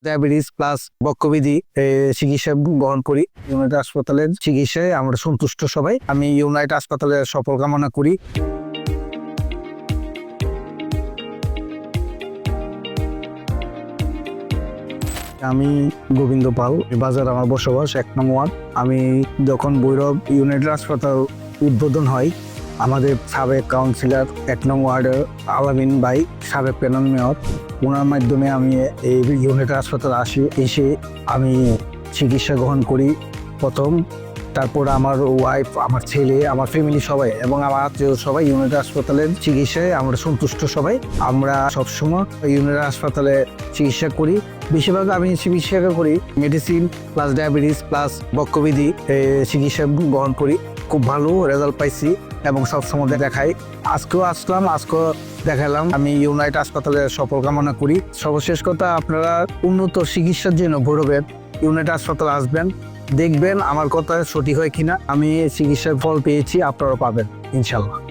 Diabetes plus বক্ষবিধি চিকিৎসা গ্রহণ করি। ইউনাইটেড হাসপাতালের চিকিৎসায় আমরা সন্তুষ্ট সবাই। আমি ইউনাইটেড হাসপাতালের সফল কামনা করি। আমি গোবিন্দ পাল, বাজার আমার বসবাস 1 নং ওয়ার্ড। আমি যখন ভৈরব ইউনাইটেড হাসপাতাল উদ্বোধন হয়, আমাদের সাবেক কাউন্সিলর 1 নং ওয়ার্ডের আলামিন ভাই, সাবেক প্যানেল মেয়র, ওনার মাধ্যমে আমি এই ইউনাইটেড হাসপাতাল এসে আমি চিকিৎসা গ্রহণ করি প্রথম। তারপর আমার ওয়াইফ, আমার ছেলে, আমার ফ্যামিলি সবাই এবং আমার আত্মীয় সবাই ইউনাইটেড হাসপাতালের চিকিৎসায় আমরা সন্তুষ্ট সবাই। আমরা সবসময় ইউনাইটেড হাসপাতালে চিকিৎসা করি। বেশিরভাগ আমি চিকিৎসা করি মেডিসিন প্লাস ডায়াবেটিস প্লাস বক্ষবিধি চিকিৎসা গ্রহণ করি। খুব ভালো রেজাল্ট পাইছি এবং সবসময় দেখাই। আজকেও আসলাম, আজকেও দেখালাম। আমি ইউনাইটেড হাসপাতালের সফল কামনা করি। সর্বশেষ কথা, আপনারা উন্নত চিকিৎসার জন্য ভৈরবের ইউনাইটেড হাসপাতালে আসবেন, দেখবেন আমার কথা সঠিক হয় কিনা। আমি চিকিৎসার ফল পেয়েছি, আপনারাও পাবেন ইনশাল্লাহ।